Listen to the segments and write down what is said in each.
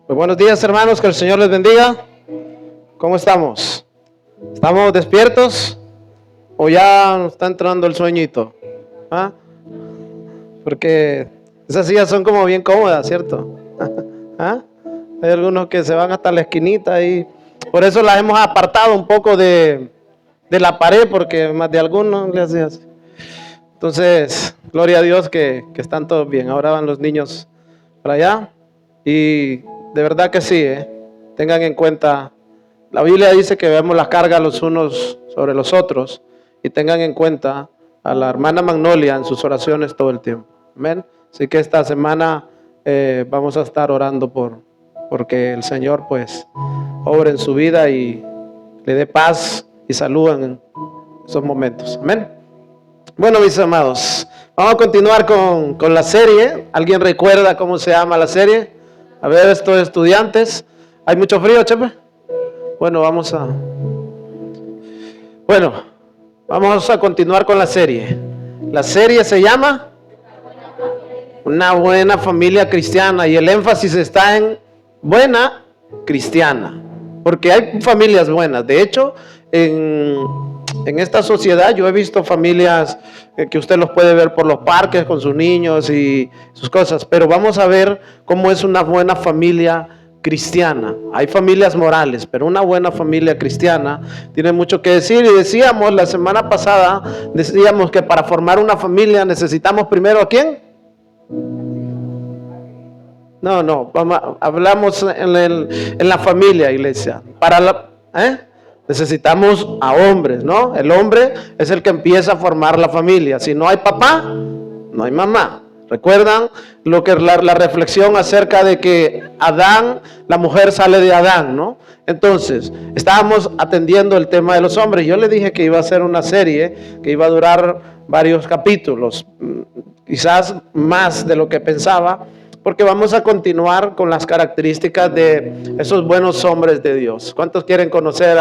Muy buenos días, hermanos, que el Señor les bendiga. ¿Cómo estamos? ¿Estamos despiertos o ya nos está entrando el sueñito? ¿Ah? Porque esas sillas son como bien cómodas, ¿cierto? ¿Ah? Hay algunos que se van hasta la esquinita y por eso las hemos apartado un poco de la pared, porque más de algunos le hace así. Entonces, gloria a Dios que están todos bien. Ahora van los niños para allá y de verdad que sí, tengan en cuenta, la Biblia dice que veamos las cargas los unos sobre los otros y tengan en cuenta a la hermana Magnolia en sus oraciones todo el tiempo. Amén. Así que esta semana vamos a estar orando porque el Señor pues obre en su vida y le dé paz y salud en esos momentos. Amén. Bueno, mis amados, vamos a continuar con la serie. ¿Alguien recuerda cómo se llama la serie? A ver, estos estudiantes. ¿Hay mucho frío, Chepe? Bueno, vamos a continuar con la serie. La serie se llama Una buena familia cristiana y el énfasis está en buena cristiana, porque hay familias buenas. De hecho, en esta sociedad yo he visto familias que usted los puede ver por los parques con sus niños y sus cosas, pero vamos a ver cómo es una buena familia cristiana. Hay familias morales, pero una buena familia cristiana tiene mucho que decir. Y decíamos la semana pasada, decíamos que para formar una familia necesitamos primero ¿a quién? No, hablamos en la familia, iglesia. Necesitamos a hombres, ¿no? El hombre es el que empieza a formar la familia. Si no hay papá, no hay mamá. ¿Recuerdan lo que la reflexión acerca de que Adán, la mujer sale de Adán, ¿no? Entonces, estábamos atendiendo el tema de los hombres. Yo le dije que iba a ser una serie que iba a durar varios capítulos, quizás más de lo que pensaba, porque vamos a continuar con las características de esos buenos hombres de Dios. ¿Cuántos quieren conocer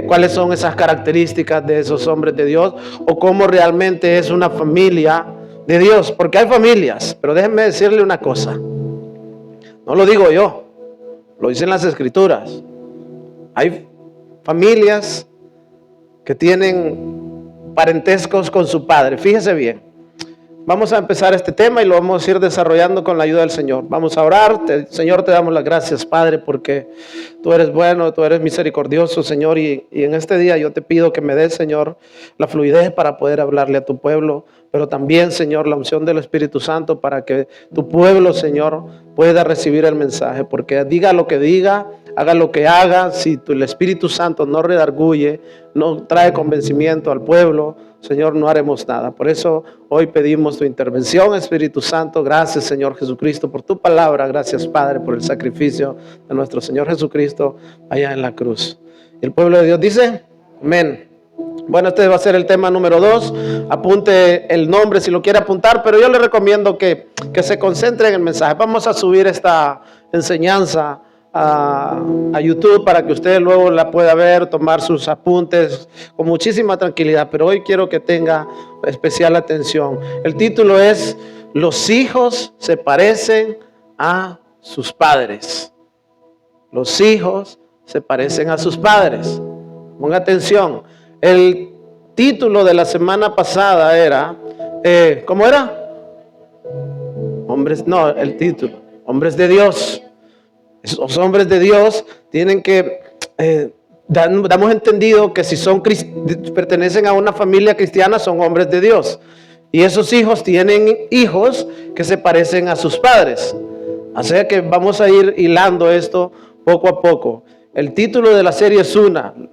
cuáles son esas características de esos hombres de Dios o cómo realmente es una familia de Dios? Porque hay familias, pero déjenme decirle una cosa. No lo digo yo, lo dicen las Escrituras. Hay familias que tienen parentescos con su padre. Fíjese bien. Vamos a empezar este tema y lo vamos a ir desarrollando con la ayuda del Señor. Vamos a orar. Señor, te damos las gracias, Padre, porque tú eres bueno, tú eres misericordioso, Señor, y en este día yo te pido que me des, Señor, la fluidez para poder hablarle a tu pueblo, pero también, Señor, la unción del Espíritu Santo para que tu pueblo, Señor, pueda recibir el mensaje, porque diga lo que diga, haga lo que haga, si el Espíritu Santo no redarguye, no trae convencimiento al pueblo, Señor, no haremos nada. Por eso hoy pedimos tu intervención, Espíritu Santo. Gracias, Señor Jesucristo, por tu palabra. Gracias, Padre, por el sacrificio de nuestro Señor Jesucristo allá en la cruz. Y el pueblo de Dios dice, amén. Bueno, este va a ser el tema número 2. Apunte el nombre si lo quiere apuntar, pero yo le recomiendo que se concentre en el mensaje. Vamos a subir esta enseñanza a YouTube para que usted luego la pueda ver, tomar sus apuntes con muchísima tranquilidad, pero hoy quiero que tenga especial atención. El título es Los hijos se parecen a sus padres. Los hijos se parecen a sus padres. Ponga atención. El título de la semana pasada era ¿cómo era? El título, hombres de Dios. Esos hombres de Dios tienen que, damos entendido que si pertenecen a una familia cristiana, son hombres de Dios. Y esos hijos tienen hijos que se parecen a sus padres. Así que vamos a ir hilando esto poco a poco. El título de la serie es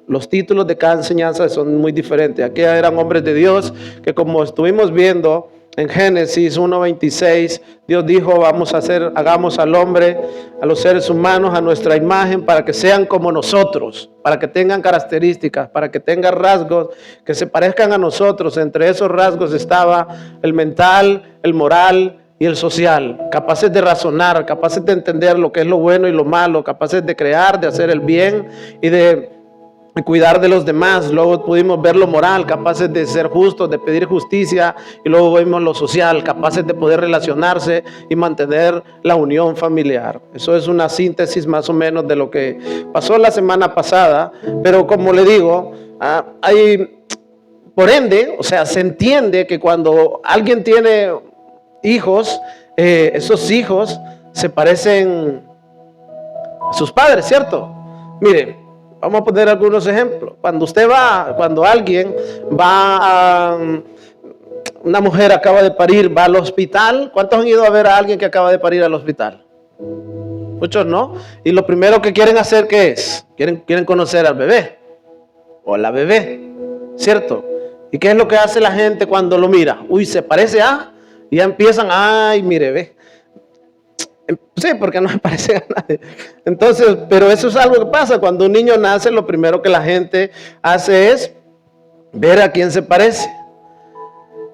los títulos de cada enseñanza son muy diferentes. Aquí eran hombres de Dios que, como estuvimos viendo en Génesis 1:26, Dios dijo, hagamos al hombre, a los seres humanos, a nuestra imagen, para que sean como nosotros, para que tengan características, para que tengan rasgos que se parezcan a nosotros. Entre esos rasgos estaba el mental, el moral y el social, capaces de razonar, capaces de entender lo que es lo bueno y lo malo, capaces de crear, de hacer el bien y de cuidar de los demás. Luego pudimos ver lo moral, capaces de ser justos, de pedir justicia, y luego vimos lo social, capaces de poder relacionarse y mantener la unión familiar. Eso es una síntesis más o menos de lo que pasó la semana pasada, pero como le digo, por ende, o sea, se entiende que cuando alguien tiene hijos, esos hijos se parecen a sus padres, ¿cierto? Mire, vamos a poner algunos ejemplos. Cuando alguien va una mujer acaba de parir, va al hospital. ¿Cuántos han ido a ver a alguien que acaba de parir al hospital? Muchos no. Y lo primero que quieren hacer, ¿qué es? Quieren conocer al bebé o la bebé, ¿cierto? ¿Y qué es lo que hace la gente cuando lo mira? Uy, se parece a... Y ya empiezan, ay, mire, ve. Sí, porque no se parece a nadie. Entonces, pero eso es algo que pasa. Cuando un niño nace, lo primero que la gente hace es ver a quién se parece.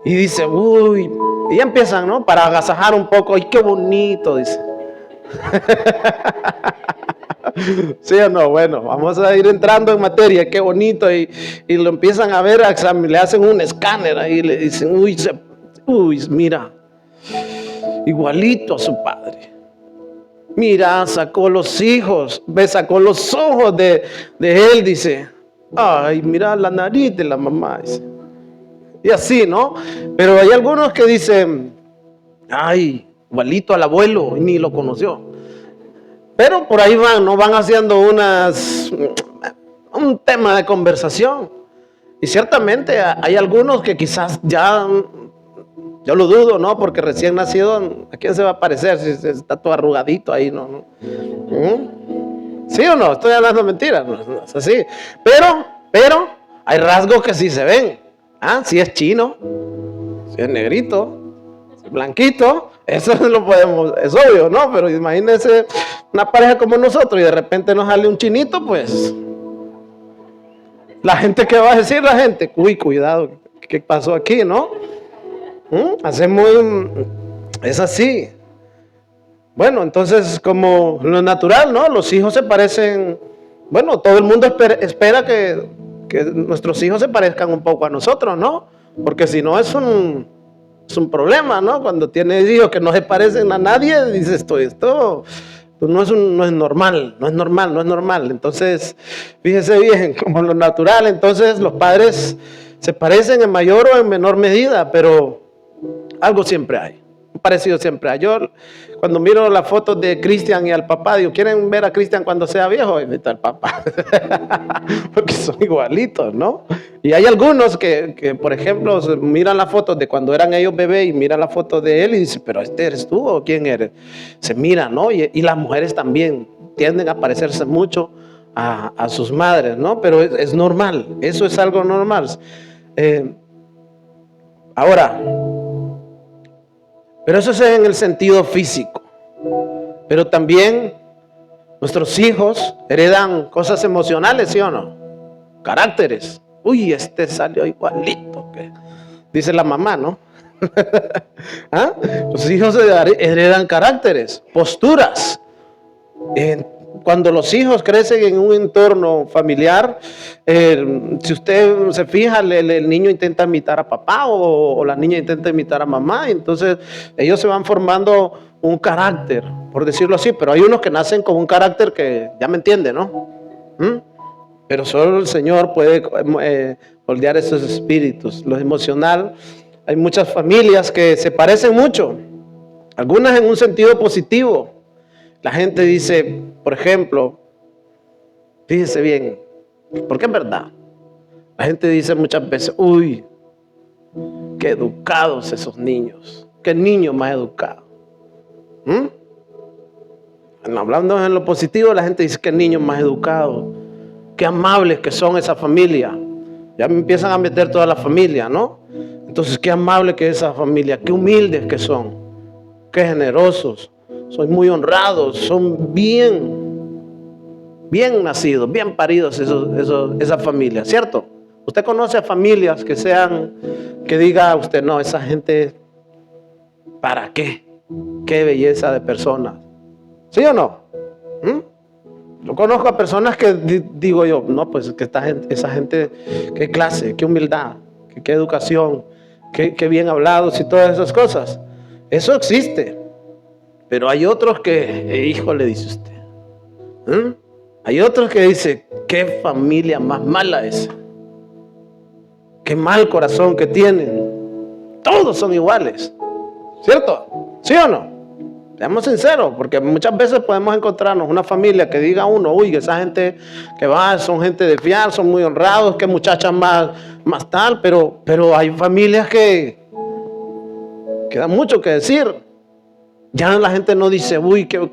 Y dice, uy, y ya empiezan, ¿no? Para agasajar un poco. ¡Ay, qué bonito! Dice. ¿Sí o no? Bueno, vamos a ir entrando en materia. ¡Qué bonito! Y lo empiezan a ver, le hacen un escáner ahí y le dicen, uy, mira, igualito a su padre. Mira, sacó los ojos de él, dice. Ay, mira la nariz de la mamá, dice. Y así, ¿no? Pero hay algunos que dicen, ay, igualito al abuelo, y ni lo conoció. Pero por ahí van, ¿no? Van haciendo un tema de conversación. Y ciertamente hay algunos que quizás ya... Yo lo dudo, ¿no? Porque recién nacido, ¿a quién se va a parecer si está todo arrugadito ahí, no? ¿Sí o no? Estoy hablando mentiras, no es así. Pero hay rasgos que sí se ven. Si es chino, si es negrito, si es blanquito, eso lo podemos, es obvio, ¿no? Pero imagínense una pareja como nosotros y de repente nos sale un chinito, pues la gente, ¿qué va a decir la gente? Uy, cuidado, ¿qué pasó aquí, no? Es así. Bueno, entonces como lo natural, ¿no? Los hijos se parecen, bueno, todo el mundo espera que nuestros hijos se parezcan un poco a nosotros, ¿no? Porque si no es un problema, ¿no? Cuando tienes hijos que no se parecen a nadie, dices, esto no es normal. Entonces, fíjese bien, como lo natural, entonces los padres se parecen en mayor o en menor medida, pero algo siempre hay, un parecido siempre hay. Yo cuando miro las fotos de Cristian y al papá, digo, ¿quieren ver a Cristian cuando sea viejo? Y está el papá, porque son igualitos, ¿no? Y hay algunos que, por ejemplo, miran las fotos de cuando eran ellos bebés y miran la foto de él y dicen, ¿pero este eres tú o quién eres? Se miran, ¿no? Y las mujeres también tienden a parecerse mucho a sus madres, ¿no? Pero es normal, eso es algo normal. Ahora, pero eso es en el sentido físico. Pero también nuestros hijos heredan cosas emocionales, ¿sí o no? Caracteres. Uy, este salió igualito, que dice la mamá, ¿no? Los hijos heredan caracteres, posturas. Cuando los hijos crecen en un entorno familiar, si usted se fija, el niño intenta imitar a papá o la niña intenta imitar a mamá, entonces ellos se van formando un carácter, por decirlo así, pero hay unos que nacen con un carácter que ya me entiende, ¿no? Pero solo el Señor puede moldear esos espíritus. Lo emocional, hay muchas familias que se parecen mucho, algunas en un sentido positivo. La gente dice, por ejemplo, fíjese bien, porque es verdad. La gente dice muchas veces, uy, qué educados esos niños, qué niño más educado. Bueno, hablando en lo positivo, la gente dice, qué niño más educado, qué amables que son esa familia. Ya me empiezan a meter toda la familia, ¿no? Entonces, qué amable que es esa familia, qué humildes que son, qué generosos. Son muy honrados, son bien nacidos, bien paridos esa familia, ¿cierto? Usted conoce a familias que diga usted, no, esa gente, ¿para qué? Qué belleza de personas, ¿sí o no? Yo conozco a personas que digo yo, no, pues que esa gente, qué clase, qué humildad, qué educación, qué bien hablados y todas esas cosas. Eso existe. Pero hay otros que, hijo, le dice usted. Hay otros que dice, qué familia más mala es. Qué mal corazón que tienen. Todos son iguales. ¿Cierto? ¿Sí o no? Seamos sinceros, porque muchas veces podemos encontrarnos una familia que diga uno, uy, esa gente que va, son gente de fiar, son muy honrados, que muchachas más tal, pero hay familias que dan mucho que decir. Ya la gente no dice, uy, qué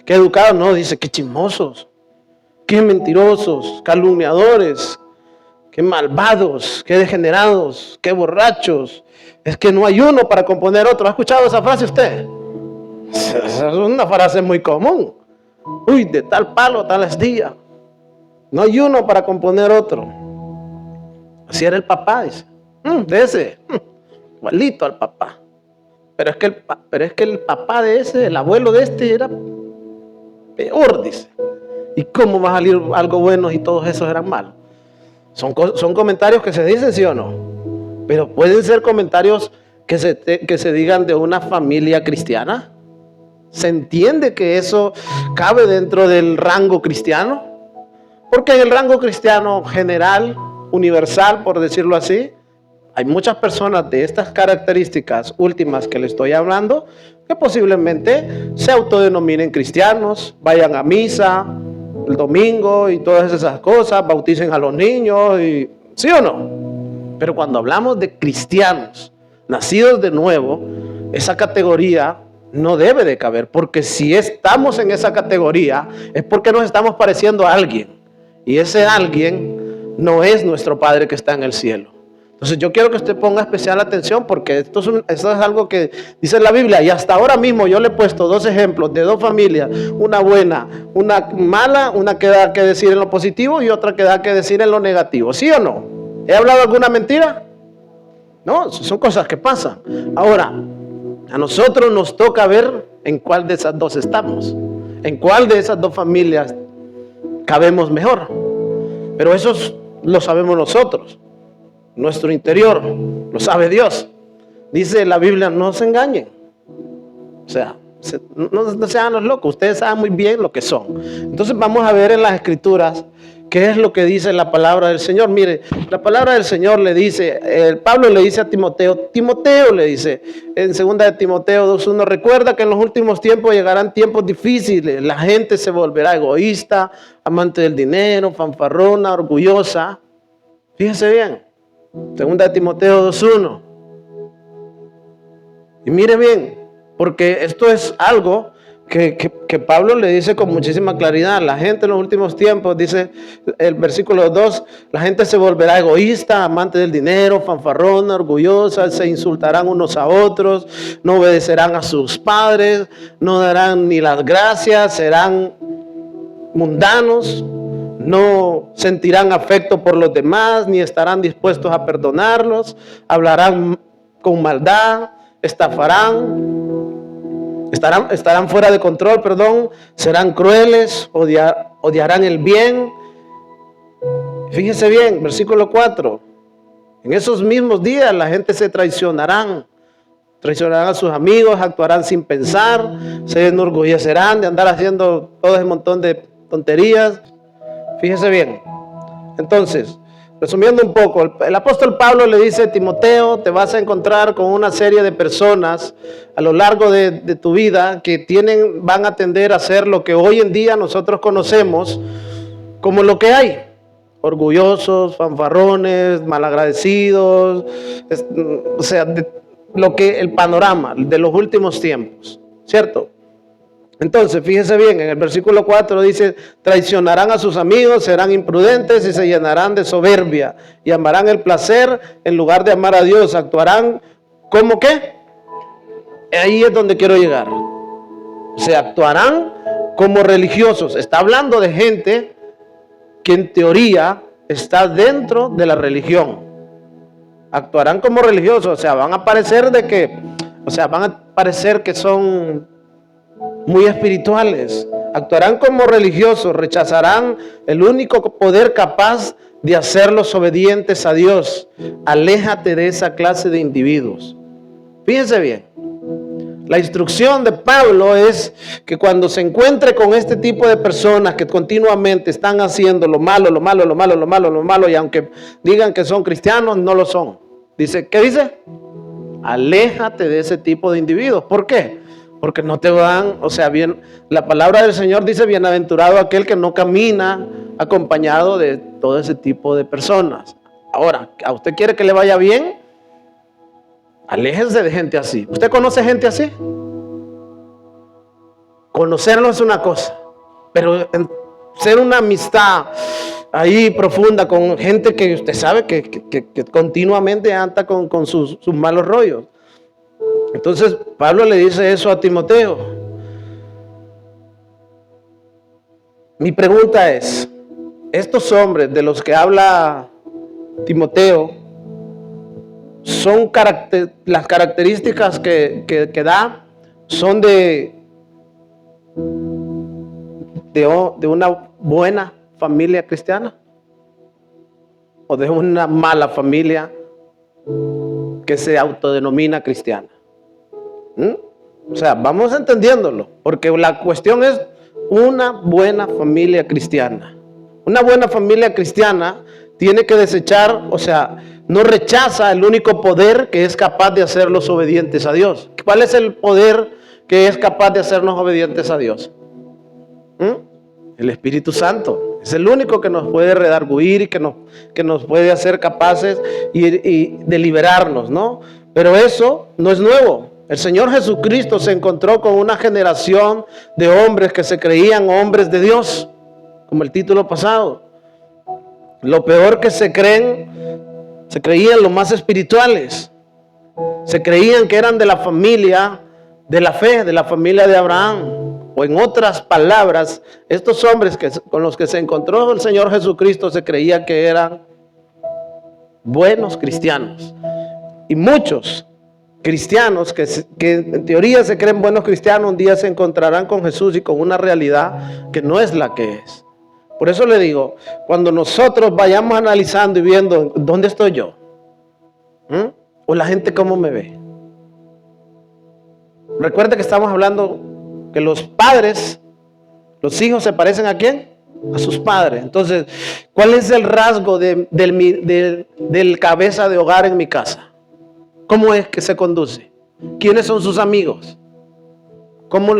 educados, no, dice, qué chismosos, qué mentirosos, calumniadores, qué malvados, qué degenerados, qué borrachos. Es que no hay uno para componer otro. ¿Ha escuchado esa frase usted? Es una frase muy común. Uy, de tal palo, tal astilla. No hay uno para componer otro. Así era el papá, dice. De ese, igualito al papá. Pero es que el papá de ese, el abuelo de este era peor, dice. ¿Y cómo va a salir algo bueno y todos esos eran malos? Son comentarios que se dicen, ¿sí o no? Pero pueden ser comentarios que se digan de una familia cristiana. ¿Se entiende que eso cabe dentro del rango cristiano? Porque en el rango cristiano general, universal, por decirlo así, hay muchas personas de estas características últimas que le estoy hablando que posiblemente se autodenominen cristianos, vayan a misa el domingo y todas esas cosas, bauticen a los niños, y, ¿sí o no? Pero cuando hablamos de cristianos, nacidos de nuevo, esa categoría no debe de caber, porque si estamos en esa categoría es porque nos estamos pareciendo a alguien, y ese alguien no es nuestro Padre que está en el cielo. Entonces yo quiero que usted ponga especial atención, porque esto es algo que dice la Biblia, y hasta ahora mismo yo le he puesto 2 ejemplos de 2 familias, una buena, una mala, una que da que decir en lo positivo y otra que da que decir en lo negativo. ¿Sí o no? ¿He hablado alguna mentira? No, son cosas que pasan. Ahora, a nosotros nos toca ver en cuál de esas 2 estamos, en cuál de esas 2 familias cabemos mejor. Pero eso lo sabemos nosotros. Nuestro interior lo sabe Dios. Dice la Biblia, no se engañen. O sea, no sean los locos. Ustedes saben muy bien lo que son. Entonces vamos a ver en las Escrituras qué es lo que dice la palabra del Señor. Mire, la palabra del Señor le dice, Pablo le dice a Timoteo le dice en 2 de Timoteo 2:1, recuerda que en los últimos tiempos llegarán tiempos difíciles. La gente se volverá egoísta, amante del dinero, fanfarrona, orgullosa. Fíjese bien. 2 de Timoteo 2:1. Y mire bien, porque esto es algo que Pablo le dice con muchísima claridad. La gente en los últimos tiempos, dice el versículo 2, la gente se volverá egoísta, amante del dinero, fanfarrona, orgullosa, se insultarán unos a otros, no obedecerán a sus padres, no darán ni las gracias, serán mundanos, no sentirán afecto por los demás, ni estarán dispuestos a perdonarlos, hablarán con maldad, estarán fuera de control, serán crueles, odiarán el bien. Fíjese bien, versículo 4. En esos mismos días la gente se traicionarán a sus amigos, actuarán sin pensar, se enorgullecerán de andar haciendo todo ese montón de tonterías. Fíjese bien. Entonces, resumiendo un poco, el apóstol Pablo le dice a Timoteo, te vas a encontrar con una serie de personas a lo largo de tu vida que van a tender a hacer lo que hoy en día nosotros conocemos como lo que hay. Orgullosos, fanfarrones, malagradecidos, o sea, el panorama de los últimos tiempos, ¿cierto? Entonces, fíjese bien, en el versículo 4 dice, traicionarán a sus amigos, serán imprudentes y se llenarán de soberbia y amarán el placer en lugar de amar a Dios. Actuarán como ¿qué? Ahí es donde quiero llegar. Se actuarán como religiosos. Está hablando de gente que en teoría está dentro de la religión. Actuarán como religiosos, o sea, van a parecer que son muy espirituales, Actuarán como religiosos, rechazarán el único poder capaz de hacerlos obedientes a Dios. Aléjate de esa clase de individuos. Fíjense bien. La instrucción de Pablo es que cuando se encuentre con este tipo de personas que continuamente están haciendo lo malo, y aunque digan que son cristianos, no lo son. Dice, ¿qué dice? Aléjate de ese tipo de individuos. ¿Por qué? Porque no te van, bien, la palabra del Señor dice, bienaventurado aquel que no camina acompañado de todo ese tipo de personas. Ahora, ¿a usted quiere que le vaya bien? Aléjense de gente así. ¿Usted conoce gente así? Conocerlo es una cosa, pero ser una amistad ahí profunda con gente que usted sabe que continuamente anda con sus malos rollos. Entonces Pablo le dice eso a Timoteo. Mi pregunta es, estos hombres de los que habla Timoteo, son las características que da, son de una buena familia cristiana o de una mala familia que se autodenomina cristiana. Vamos entendiéndolo, porque la cuestión es una buena familia cristiana. Una buena familia cristiana tiene que desechar, no rechaza el único poder que es capaz de hacerlos obedientes a Dios. ¿Cuál es el poder que es capaz de hacernos obedientes a Dios? El Espíritu Santo. Es el único que nos puede redarguir y que nos puede hacer capaces y de liberarnos, ¿no? Pero eso no es nuevo. El Señor Jesucristo se encontró con una generación de hombres que se creían hombres de Dios, como el título pasado. Lo peor que se creían los más espirituales. Se creían que eran de la familia de la fe, de la familia de Abraham. O en otras palabras, estos hombres con los que se encontró el Señor Jesucristo se creía que eran buenos cristianos. Y muchos cristianos que en teoría se creen buenos cristianos, un día se encontrarán con Jesús y con una realidad que no es la que es. Por eso le digo, cuando nosotros vayamos analizando y viendo dónde estoy yo, o la gente cómo me ve. Recuerda que estamos hablando que los padres, los hijos se parecen ¿a quién? A sus padres. Entonces, ¿cuál es el rasgo del cabeza de hogar en mi casa? ¿Cómo es que se conduce? ¿Quiénes son sus amigos? ¿Cómo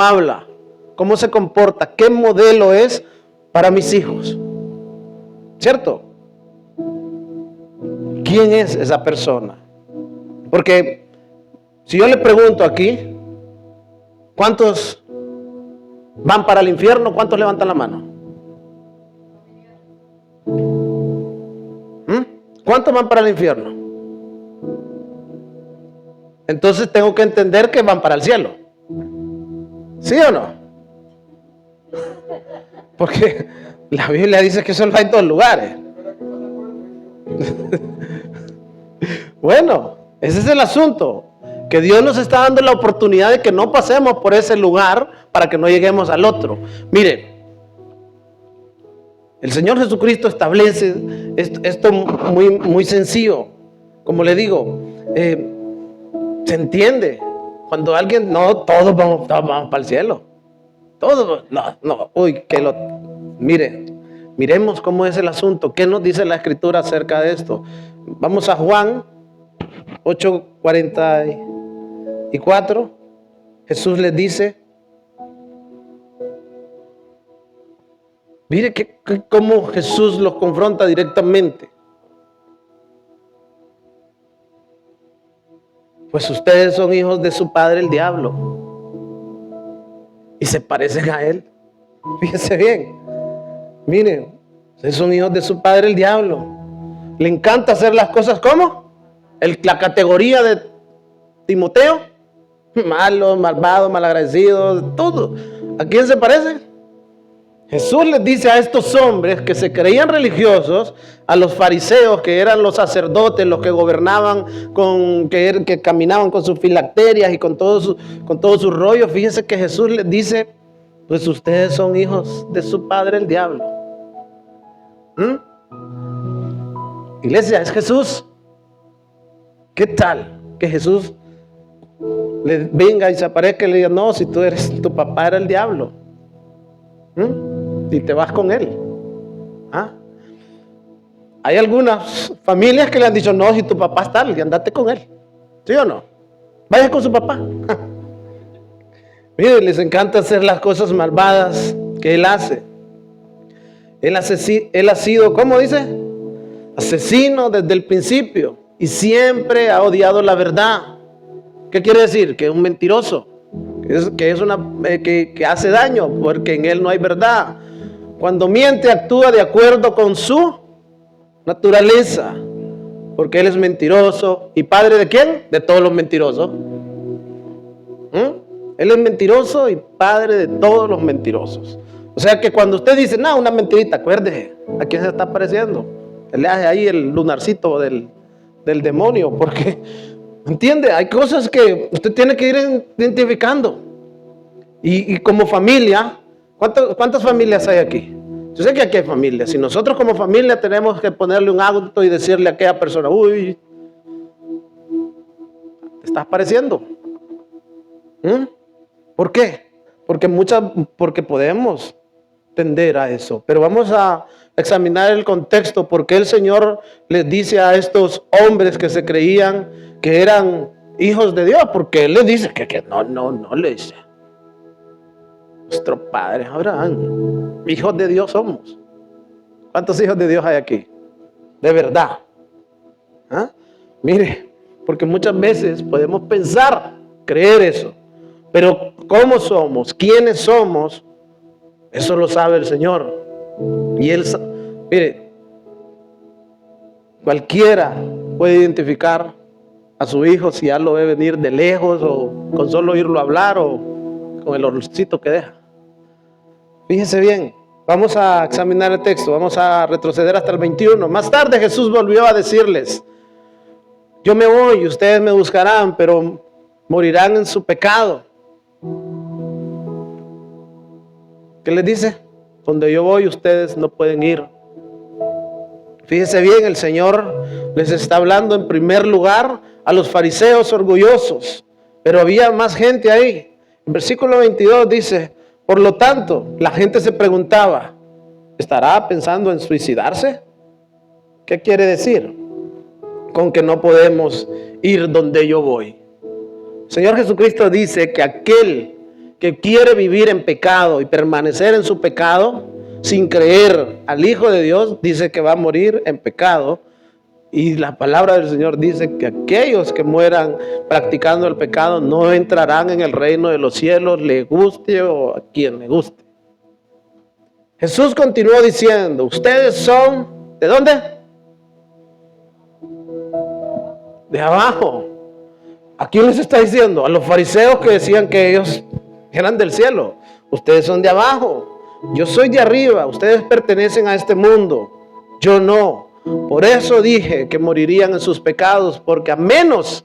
habla? ¿Cómo se comporta? ¿Qué modelo es para mis hijos? ¿Cierto? ¿Quién es esa persona? Porque si yo le pregunto aquí, ¿cuántos van para el infierno? ¿Cuántos levantan la mano? ¿Cuántos van para el infierno? Entonces tengo que entender que van para el cielo. ¿Sí o no? Porque la Biblia dice que eso va en todos lugares. Bueno, ese es el asunto. Que Dios nos está dando la oportunidad de que no pasemos por ese lugar para que no lleguemos al otro. Miren, el Señor Jesucristo establece esto muy, muy sencillo. Como le digo, se entiende. Cuando alguien, no, todos vamos para el cielo. Todos, no, miremos cómo es el asunto. ¿Qué nos dice la Escritura acerca de esto? Vamos a Juan 8:44. Jesús les dice, mire cómo Jesús los confronta directamente. Pues ustedes son hijos de su padre el diablo y se parecen a él. Fíjense bien. Miren, ustedes son hijos de su padre el diablo. Le encanta hacer las cosas como la categoría de Timoteo, malo, malvado, malagradecido, todo. ¿A quién se parece? Jesús les dice a estos hombres que se creían religiosos, a los fariseos, que eran los sacerdotes, los que gobernaban, que caminaban con sus filacterias y con todo su rollo. Fíjense que Jesús les dice, pues ustedes son hijos de su padre el diablo. Iglesia, es Jesús. ¿Qué tal que Jesús le venga y se aparezca y le diga, no, si tu papá era el diablo? Y te vas con él. Hay algunas familias que le han dicho, no, si tu papá es tal, y andate con él. ¿Sí o no? Vaya con su papá. Miren, les encanta hacer las cosas malvadas que él hace. Él ha sido, ¿cómo dice? Asesino desde el principio y siempre ha odiado la verdad. ¿Qué quiere decir? Que es un mentiroso, que hace daño porque en él no hay verdad. Cuando miente actúa de acuerdo con su naturaleza, porque él es mentiroso. ¿Y padre de quién? De todos los mentirosos. Él es mentiroso y padre de todos los mentirosos. O sea que cuando usted dice, no, una mentirita, acuérdese a quién se está pareciendo. Él le hace ahí el lunarcito del demonio, porque, ¿entiende? Hay cosas que usted tiene que ir identificando. Y como familia, ¿cuántas familias hay aquí? Yo sé que aquí hay familias. Si nosotros como familia tenemos que ponerle un alto y decirle a aquella persona, uy, te estás pareciendo. ¿Por qué? Porque podemos tender a eso. Pero vamos a examinar el contexto, porque el Señor les dice a estos hombres que se creían que eran hijos de Dios, porque Él les dice que no le dice. Nuestro padre Abraham, hijos de Dios somos. ¿Cuántos hijos de Dios hay aquí? De verdad. Mire, porque muchas veces podemos pensar, creer eso, pero ¿cómo somos? ¿Quiénes somos? Eso lo sabe el Señor. Y Él, mire, cualquiera puede identificar a su hijo si ya lo ve venir de lejos o con solo oírlo hablar o con el olorcito que deja. Fíjense bien, vamos a examinar el texto, vamos a retroceder hasta el 21. Más tarde Jesús volvió a decirles, yo me voy y ustedes me buscarán, pero morirán en su pecado. ¿Qué les dice? Donde yo voy ustedes no pueden ir. Fíjense bien, el Señor les está hablando en primer lugar a los fariseos orgullosos, pero había más gente ahí. En versículo 22 dice, por lo tanto, la gente se preguntaba, ¿estará pensando en suicidarse? ¿Qué quiere decir? Con que no podemos ir donde yo voy. El Señor Jesucristo dice que aquel que quiere vivir en pecado y permanecer en su pecado, sin creer al Hijo de Dios, dice que va a morir en pecado. Y la palabra del Señor dice que aquellos que mueran practicando el pecado no entrarán en el reino de los cielos, le guste o a quien le guste. Jesús continuó diciendo, ustedes son, ¿de dónde? De abajo. ¿A quién les está diciendo? A los fariseos que decían que ellos eran del cielo. Ustedes son de abajo. Yo soy de arriba. Ustedes pertenecen a este mundo. Yo no. Por eso dije que morirían en sus pecados, porque a menos,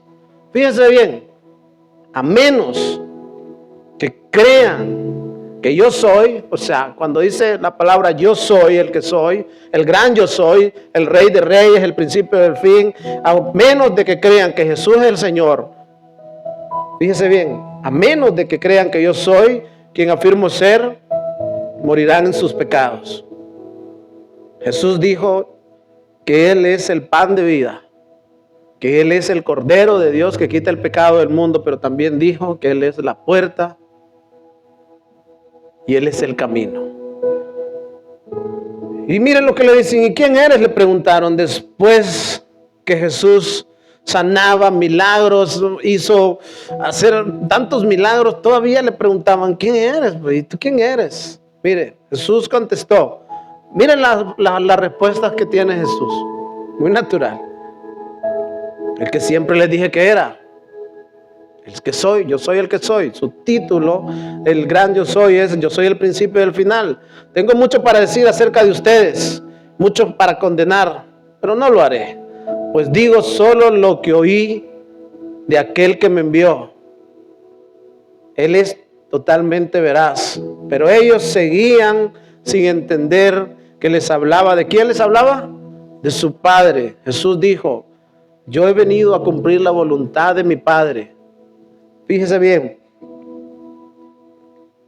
fíjense bien, a menos que crean que yo soy, o sea, cuando dice la palabra yo soy el que soy, el gran yo soy, el rey de reyes, el principio del fin, a menos de que crean que Jesús es el Señor, fíjense bien, a menos de que crean que yo soy quien afirmo ser, morirán en sus pecados. Jesús dijo que Él es el pan de vida, que Él es el Cordero de Dios que quita el pecado del mundo, pero también dijo que Él es la puerta y Él es el camino. Y miren lo que le dicen, ¿y quién eres? Le preguntaron después que Jesús sanaba milagros, hizo hacer tantos milagros, todavía le preguntaban, ¿quién eres? ¿Y tú quién eres? Mire, Jesús contestó. Miren las respuestas que tiene Jesús. Muy natural. El que siempre les dije que era. El que soy, yo soy el que soy. Su título, el gran yo soy, es yo soy el principio y el final. Tengo mucho para decir acerca de ustedes, mucho para condenar, pero no lo haré, pues digo solo lo que oí de aquel que me envió. Él es totalmente veraz, pero ellos seguían sin entender que les hablaba. ¿De quién les hablaba? De su Padre. Jesús dijo: yo he venido a cumplir la voluntad de mi Padre. Fíjese bien,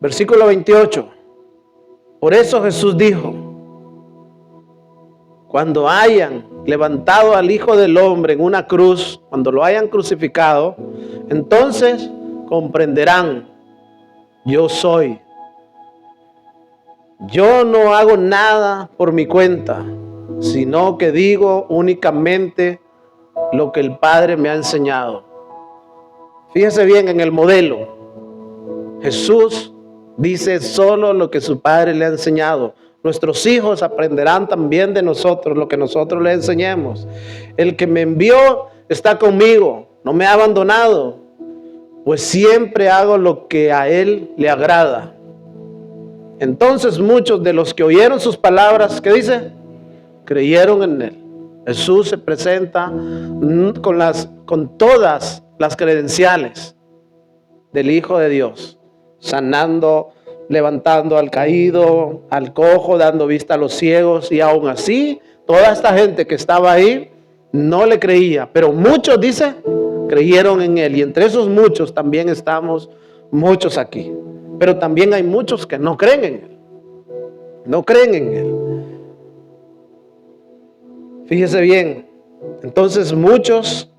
versículo 28. Por eso Jesús dijo: cuando hayan levantado al Hijo del Hombre en una cruz, cuando lo hayan crucificado, entonces comprenderán: yo soy. Yo no hago nada por mi cuenta, sino que digo únicamente lo que el Padre me ha enseñado. Fíjese bien en el modelo. Jesús dice solo lo que su Padre le ha enseñado. Nuestros hijos aprenderán también de nosotros lo que nosotros les enseñemos. El que me envió está conmigo, no me ha abandonado, pues siempre hago lo que a Él le agrada. Entonces muchos de los que oyeron sus palabras, ¿qué dice? Creyeron en Él. Jesús se presenta con todas las credenciales del Hijo de Dios, sanando, levantando al caído, al cojo, dando vista a los ciegos, y aún así toda esta gente que estaba ahí no le creía, pero muchos, dice, creyeron en Él, y entre esos muchos también estamos muchos aquí, pero también hay muchos que no creen en Él, no creen en Él. Fíjese bien, entonces muchos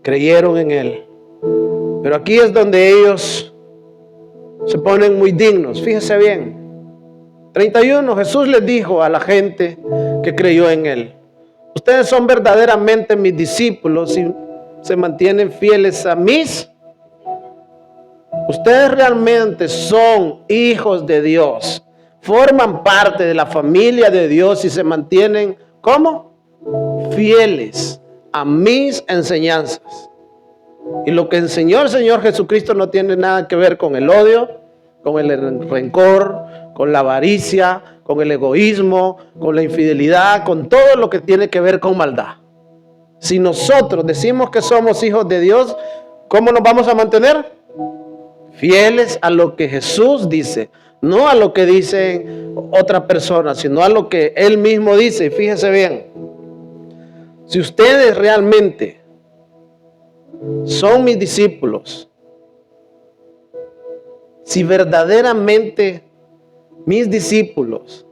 creyeron en Él, pero aquí es donde ellos se ponen muy dignos. Fíjese bien, 31, Jesús les dijo a la gente que creyó en Él: ustedes son verdaderamente mis discípulos y se mantienen fieles a mis. Ustedes realmente son hijos de Dios, forman parte de la familia de Dios y se mantienen, ¿cómo? Fieles a mis enseñanzas. Y lo que enseñó el Señor Jesucristo no tiene nada que ver con el odio, con el rencor, con la avaricia, con el egoísmo, con la infidelidad, con todo lo que tiene que ver con maldad. Si nosotros decimos que somos hijos de Dios, ¿cómo nos vamos a mantener? Fieles a lo que Jesús dice, no a lo que dicen otras personas, sino a lo que Él mismo dice. Fíjense bien, si ustedes realmente son mis discípulos, si verdaderamente mis discípulos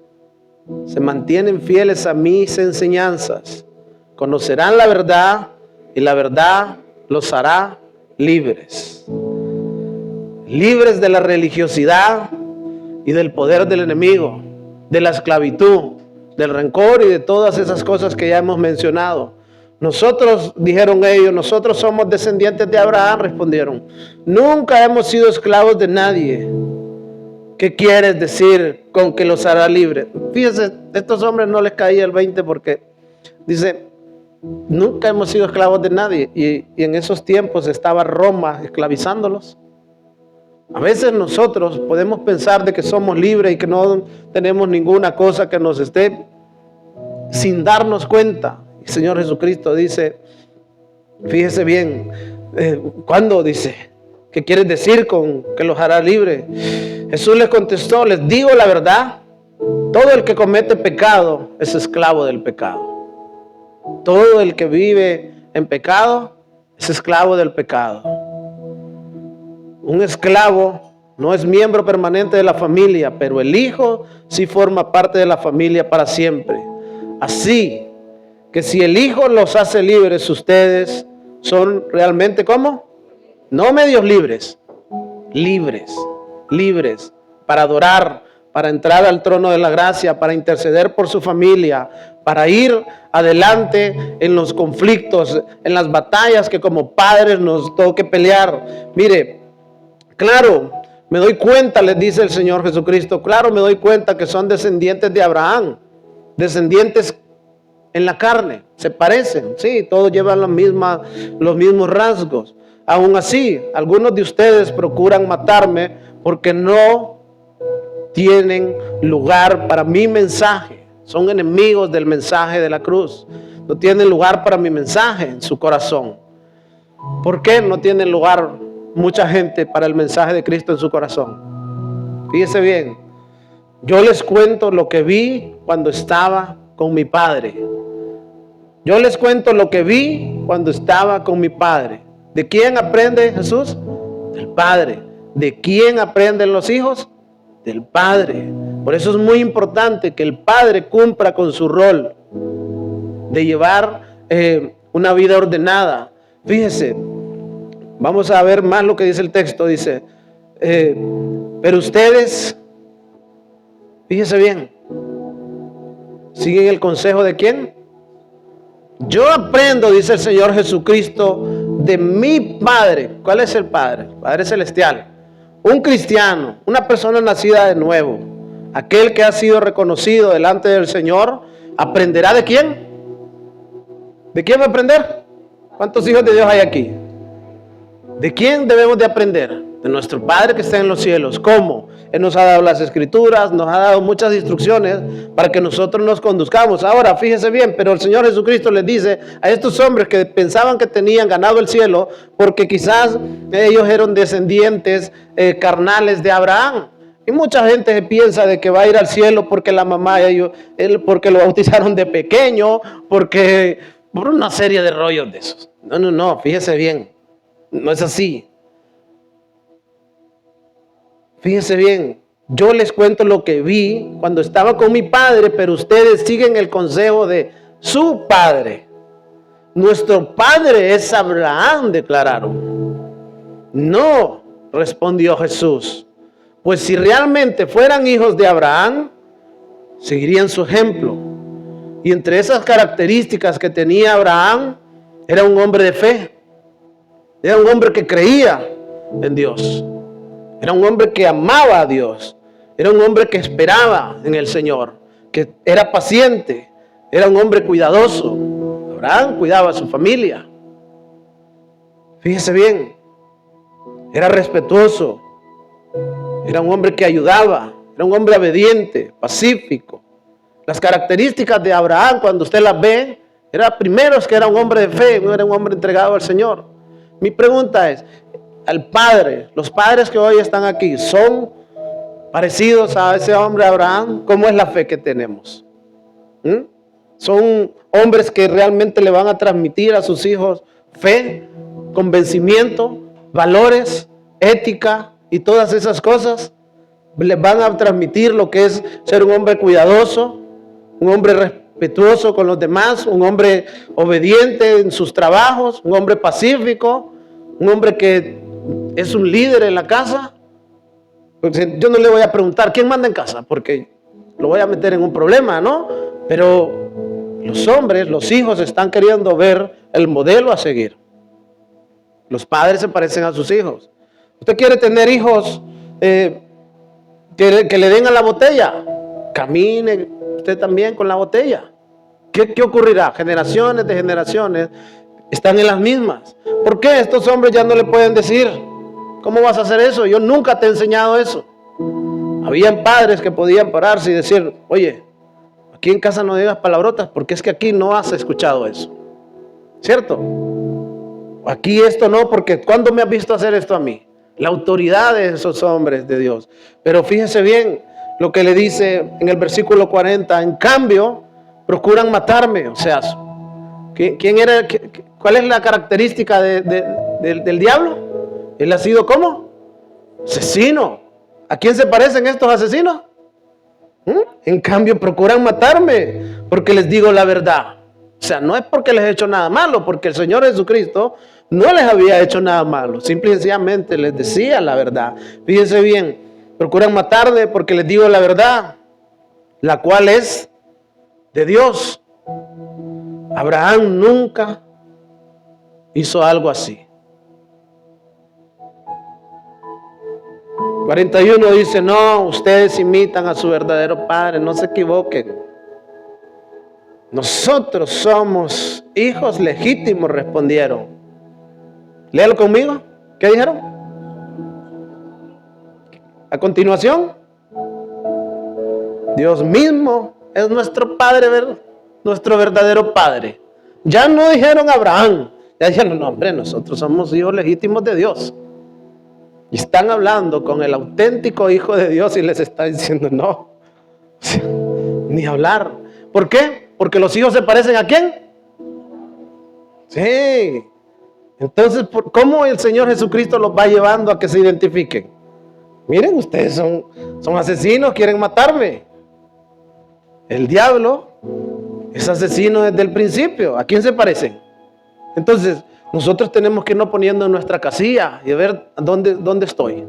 se mantienen fieles a mis enseñanzas, conocerán la verdad y la verdad los hará libres. Libres de la religiosidad y del poder del enemigo, de la esclavitud, del rencor y de todas esas cosas que ya hemos mencionado. Nosotros, dijeron ellos, nosotros somos descendientes de Abraham, respondieron. Nunca hemos sido esclavos de nadie. ¿Qué quieres decir con que los hará libres? Fíjense, a estos hombres no les caía el 20 porque dice, nunca hemos sido esclavos de nadie. Y en esos tiempos estaba Roma esclavizándolos. A veces nosotros podemos pensar de que somos libres y que no tenemos ninguna cosa que nos esté sin darnos cuenta. El Señor Jesucristo dice, fíjese bien, ¿cuándo dice? ¿Qué quieres decir con que los hará libres? Jesús les contestó, les digo la verdad, todo el que comete pecado es esclavo del pecado. Todo el que vive en pecado es esclavo del pecado. Un esclavo no es miembro permanente de la familia, pero el hijo sí forma parte de la familia para siempre. Así que si el Hijo los hace libres, ustedes son realmente, ¿cómo? No medios libres, libres para adorar, para entrar al trono de la gracia, para interceder por su familia, para ir adelante en los conflictos, en las batallas que como padres nos toque pelear. Mire, claro, me doy cuenta, les dice el Señor Jesucristo, claro, me doy cuenta que son descendientes de Abraham, descendientes en la carne, se parecen, sí, todos llevan los mismos rasgos. Aún así, algunos de ustedes procuran matarme porque no tienen lugar para mi mensaje. Son enemigos del mensaje de la cruz. No tienen lugar para mi mensaje en su corazón. ¿Por qué no tienen lugar mucha gente para el mensaje de Cristo en su corazón? Fíjese bien, yo les cuento lo que vi cuando estaba con mi padre. Yo les cuento lo que vi cuando estaba con mi padre. ¿De quién aprende Jesús? Del Padre. ¿De quién aprenden los hijos? Del Padre. Por eso es muy importante que el Padre cumpla con su rol de llevar una vida ordenada. Fíjese, vamos a ver más lo que dice el texto. Dice, pero ustedes, fíjese bien, ¿siguen el consejo de quién? Yo aprendo, dice el Señor Jesucristo, de mi Padre. ¿Cuál es el Padre? El Padre Celestial. Un cristiano, una persona nacida de nuevo, aquel que ha sido reconocido delante del Señor, ¿aprenderá de quién? ¿De quién va a aprender? ¿Cuántos hijos de Dios hay aquí? ¿De quién debemos de aprender? De nuestro Padre que está en los cielos. ¿Cómo? Él nos ha dado las Escrituras, nos ha dado muchas instrucciones para que nosotros nos conduzcamos. Ahora, fíjese bien, pero el Señor Jesucristo les dice a estos hombres que pensaban que tenían ganado el cielo, porque quizás ellos eran descendientes carnales de Abraham. Y mucha gente piensa de que va a ir al cielo porque la mamá, porque lo bautizaron de pequeño, porque por una serie de rollos de esos. No, fíjese bien, no es así. Fíjense bien, yo les cuento lo que vi cuando estaba con mi padre, pero ustedes siguen el consejo de su padre. Nuestro padre es Abraham, declararon. No, respondió Jesús, pues si realmente fueran hijos de Abraham, seguirían su ejemplo. Y entre esas características que tenía Abraham, era un hombre de fe. Era un hombre que creía en Dios. Era un hombre que amaba a Dios. Era un hombre que esperaba en el Señor, que era paciente. Era un hombre cuidadoso. Abraham cuidaba a su familia. Fíjese bien, era respetuoso. Era un hombre que ayudaba. Era un hombre obediente, pacífico. Las características de Abraham, cuando usted las ve, era primero que era un hombre de fe, no era un hombre entregado al Señor. Mi pregunta es, al padre, los padres que hoy están aquí, ¿son parecidos a ese hombre Abraham? ¿Cómo es la fe que tenemos? ¿Son hombres que realmente le van a transmitir a sus hijos fe, convencimiento, valores, ética y todas esas cosas? ¿Les van a transmitir lo que es ser un hombre cuidadoso, un hombre respetuoso con los demás, un hombre obediente en sus trabajos, un hombre pacífico, un hombre que es un líder en la casa? Yo no le voy a preguntar quién manda en casa, porque lo voy a meter en un problema, ¿no? Pero los hombres, los hijos están queriendo ver el modelo a seguir. Los padres se parecen a sus hijos. Usted quiere tener hijos que le den a la botella, camine usted también con la botella. ¿Qué ocurrirá? Generaciones de generaciones están en las mismas. ¿Por qué estos hombres ya no le pueden decir? ¿Cómo vas a hacer eso? Yo nunca te he enseñado eso. Habían padres que podían pararse y decir, oye, aquí en casa no digas palabrotas porque es que aquí no has escuchado eso. ¿Cierto? Aquí esto no, porque ¿cuándo me has visto hacer esto a mí? La autoridad de esos hombres de Dios. Pero fíjese bien lo que le dice en el versículo 40. En cambio, procuran matarme. O sea, ¿cuál es la característica del diablo? Él ha sido ¿cómo? Asesino. ¿A quién se parecen estos asesinos? En cambio, procuran matarme porque les digo la verdad. O sea, no es porque les he hecho nada malo, porque el Señor Jesucristo no les había hecho nada malo. Simple y sencillamente les decía la verdad. Fíjense bien, procuran matarme porque les digo la verdad, la cual es de Dios. Abraham nunca hizo algo así. 41 dice, no, ustedes imitan a su verdadero padre, no se equivoquen. Nosotros somos hijos legítimos, respondieron. Léalo conmigo. ¿Qué dijeron? A continuación, Dios mismo es nuestro Padre, nuestro verdadero Padre. Ya no dijeron Abraham. Ya dijeron, no, hombre, nosotros somos hijos legítimos de Dios. Y están hablando con el auténtico Hijo de Dios y les está diciendo, no, ni hablar. ¿Por qué? Porque los hijos se parecen ¿a quién? Sí. Entonces, ¿cómo el Señor Jesucristo los va llevando a que se identifiquen? Miren, ustedes son asesinos, quieren matarme. El diablo es asesino desde el principio. ¿A quién se parecen? Entonces, nosotros tenemos que irnos poniendo en nuestra casilla y a ver dónde estoy.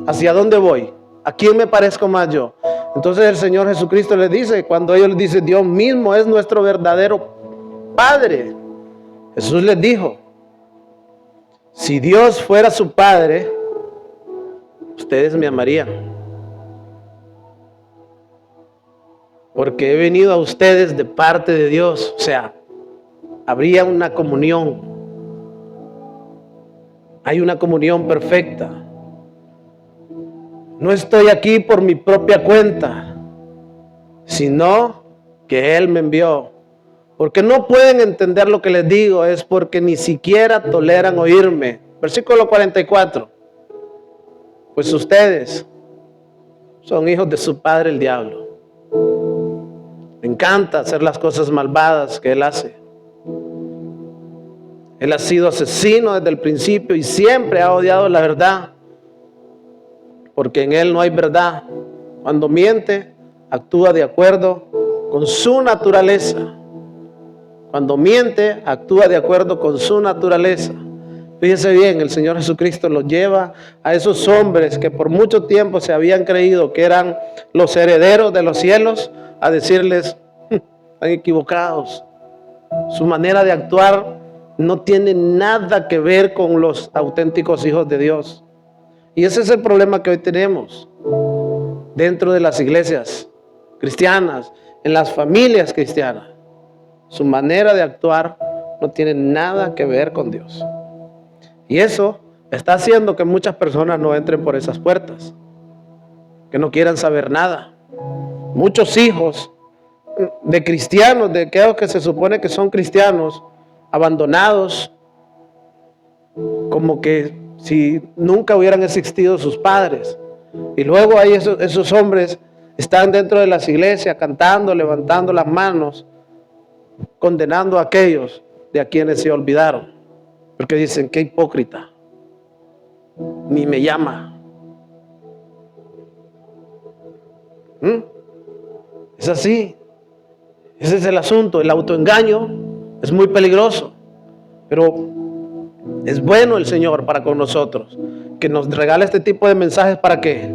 ¿Hacia dónde voy? ¿A quién me parezco más yo? Entonces el Señor Jesucristo les dice, cuando ellos les dicen, Dios mismo es nuestro verdadero Padre. Jesús les dijo, si Dios fuera su Padre, ustedes me amarían. Porque he venido a ustedes de parte de Dios. O sea, habría una comunión. Hay una comunión perfecta. No estoy aquí por mi propia cuenta, sino que Él me envió. Porque no pueden entender lo que les digo, es porque ni siquiera toleran oírme. Versículo 44. Pues ustedes son hijos de su padre el diablo. Le encanta hacer las cosas malvadas que él hace. Él ha sido asesino desde el principio y siempre ha odiado la verdad. Porque en él no hay verdad. Cuando miente, actúa de acuerdo con su naturaleza. Cuando miente, actúa de acuerdo con su naturaleza. Fíjense bien, el Señor Jesucristo los lleva a esos hombres que por mucho tiempo se habían creído que eran los herederos de los cielos, a decirles, están equivocados. Su manera de actuar no tiene nada que ver con los auténticos hijos de Dios. Y ese es el problema que hoy tenemos dentro de las iglesias cristianas, en las familias cristianas. Su manera de actuar no tiene nada que ver con Dios. Y eso está haciendo que muchas personas no entren por esas puertas, que no quieran saber nada. Muchos hijos de cristianos, de aquellos que se supone que son cristianos, abandonados, como que si nunca hubieran existido sus padres. Y luego ahí esos hombres están dentro de las iglesias cantando, levantando las manos, condenando a aquellos de a quienes se olvidaron, porque dicen, qué hipócrita, ni me llama. Es así. Ese es el asunto. El autoengaño es muy peligroso, pero es bueno el Señor para con nosotros, que nos regale este tipo de mensajes. ¿Para qué?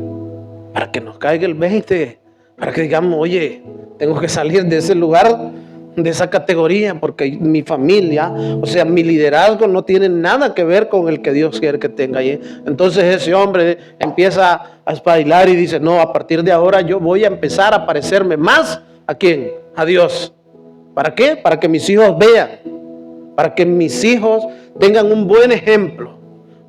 Para que nos caiga el 20, para que digamos, oye, tengo que salir de ese lugar, de esa categoría, porque mi familia, o sea, mi liderazgo no tiene nada que ver con el que Dios quiere que tenga ahí. Entonces ese hombre empieza a bailar y dice, no, a partir de ahora yo voy a empezar a parecerme más ¿a quién? A Dios. ¿Para qué? Para que mis hijos vean, para que mis hijos tengan un buen ejemplo,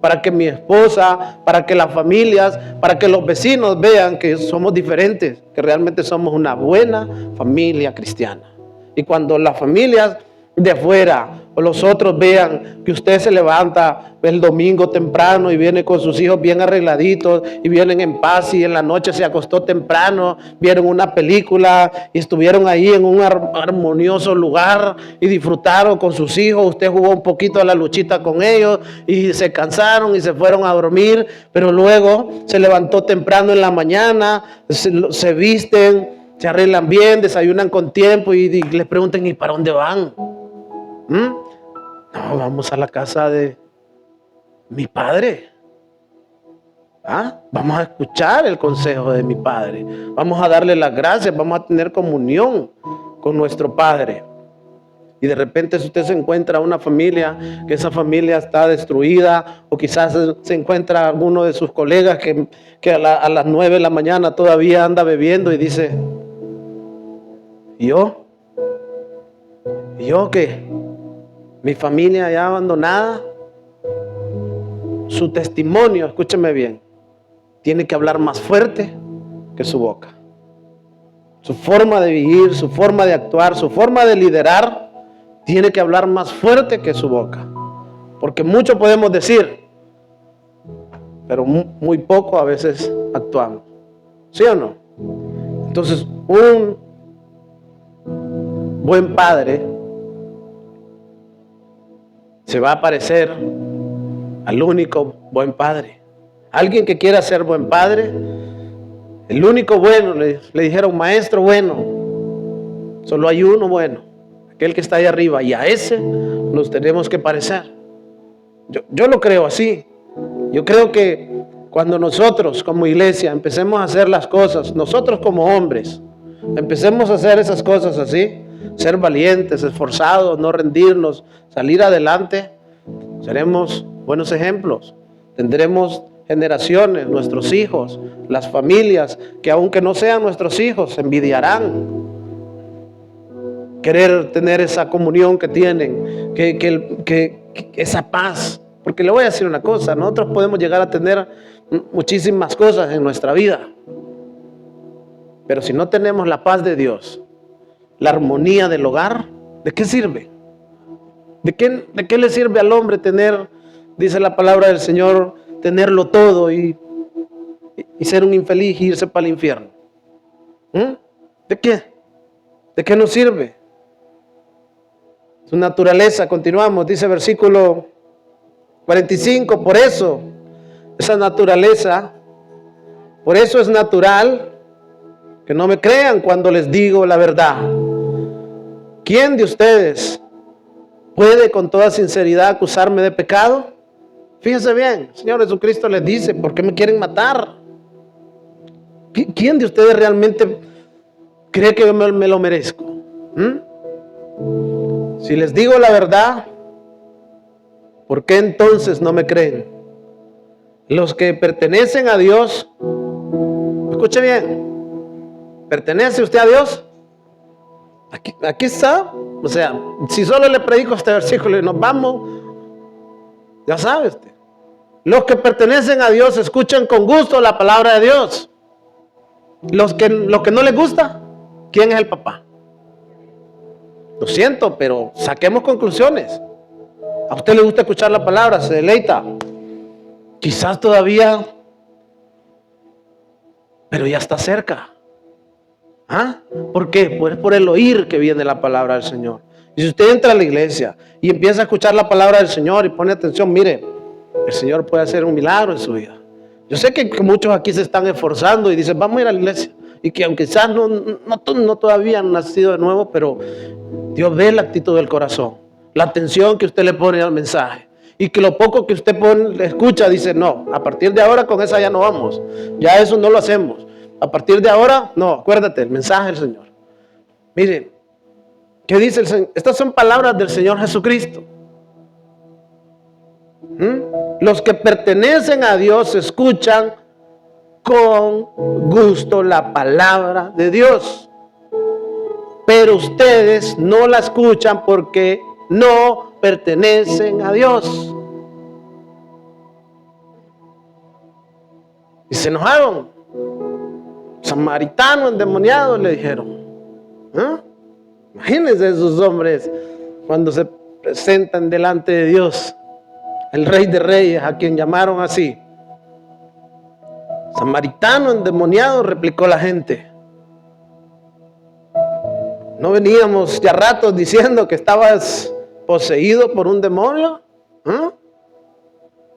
para que mi esposa, para que las familias, para que los vecinos vean que somos diferentes, que realmente somos una buena familia cristiana. Y cuando las familias de afuera o los otros vean que usted se levanta el domingo temprano y viene con sus hijos bien arregladitos y vienen en paz y en la noche se acostó temprano, vieron una película y estuvieron ahí en un armonioso lugar y disfrutaron con sus hijos, usted jugó un poquito a la luchita con ellos y se cansaron y se fueron a dormir, pero luego se levantó temprano en la mañana, se visten, se arreglan bien, desayunan con tiempo y les preguntan, ¿y para dónde van? No, vamos a la casa de mi padre. Vamos a escuchar el consejo de mi padre. Vamos a darle las gracias, vamos a tener comunión con nuestro padre. Y de repente si usted se encuentra una familia, que esa familia está destruida, o quizás se encuentra alguno de sus colegas que a las 9 de la mañana todavía anda bebiendo y dice, ¿y yo? ¿Y yo qué? Mi familia ya abandonada, su testimonio, escúcheme bien, tiene que hablar más fuerte que su boca. Su forma de vivir, su forma de actuar, su forma de liderar, tiene que hablar más fuerte que su boca. Porque mucho podemos decir, pero muy poco a veces actuamos. ¿Sí o no? Entonces, un buen padre se va a parecer al único buen padre. Alguien que quiera ser buen padre, el único bueno, le dijeron, maestro bueno, solo hay uno bueno, aquel que está ahí arriba, y a ese nos tenemos que parecer. Yo lo creo así. Yo creo que cuando nosotros como iglesia empecemos a hacer las cosas, nosotros como hombres, empecemos a hacer esas cosas así, ser valientes, esforzados, no rendirnos, salir adelante, seremos buenos ejemplos. Tendremos generaciones, nuestros hijos, las familias, que aunque no sean nuestros hijos, envidiarán querer tener esa comunión que tienen, que esa paz. Porque le voy a decir una cosa, nosotros podemos llegar a tener muchísimas cosas en nuestra vida, pero si no tenemos la paz de Dios, la armonía del hogar, ¿de qué sirve? ¿De qué le sirve al hombre tener, dice la palabra del Señor, tenerlo todo y ser un infeliz y irse para el infierno? ¿De qué? ¿De qué nos sirve? Su naturaleza, continuamos, dice versículo 45, por eso, esa naturaleza, por eso es natural que no me crean cuando les digo la verdad. ¿Quién de ustedes puede con toda sinceridad acusarme de pecado? Fíjense bien, el Señor Jesucristo les dice, ¿por qué me quieren matar? ¿Quién de ustedes realmente cree que yo me lo merezco? Si les digo la verdad, ¿por qué entonces no me creen? Los que pertenecen a Dios, escuche bien, ¿pertenece usted a Dios? Aquí está. O sea, si solo le predico este versículo y nos vamos, ya sabe usted. Los que pertenecen a Dios escuchan con gusto la palabra de Dios. Los que no les gusta, ¿quién es el papá? Lo siento, pero saquemos conclusiones. ¿A usted le gusta escuchar la palabra? ¿Se deleita? Quizás todavía, pero ya está cerca. ¿Por qué? Pues por el oír que viene la palabra del Señor. Y si usted entra a la iglesia y empieza a escuchar la palabra del Señor y pone atención, mire, el Señor puede hacer un milagro en su vida. Yo sé que muchos aquí se están esforzando y dicen, vamos a ir a la iglesia. Y que aunque quizás no todavía han nacido de nuevo, pero Dios ve la actitud del corazón, la atención que usted le pone al mensaje. Y que lo poco que usted escucha, dice, no, a partir de ahora con esa ya no vamos. Ya eso no lo hacemos. A partir de ahora, no, acuérdate, el mensaje del Señor. Miren, ¿qué dice el Señor? Estas son palabras del Señor Jesucristo. Los que pertenecen a Dios escuchan con gusto la palabra de Dios. Pero ustedes no la escuchan porque no pertenecen a Dios. Y se enojaron. Samaritano endemoniado, le dijeron. Imagínense esos hombres cuando se presentan delante de Dios, el Rey de Reyes, a quien llamaron así. Samaritano endemoniado, replicó la gente. ¿No veníamos ya ratos diciendo que estabas poseído por un demonio?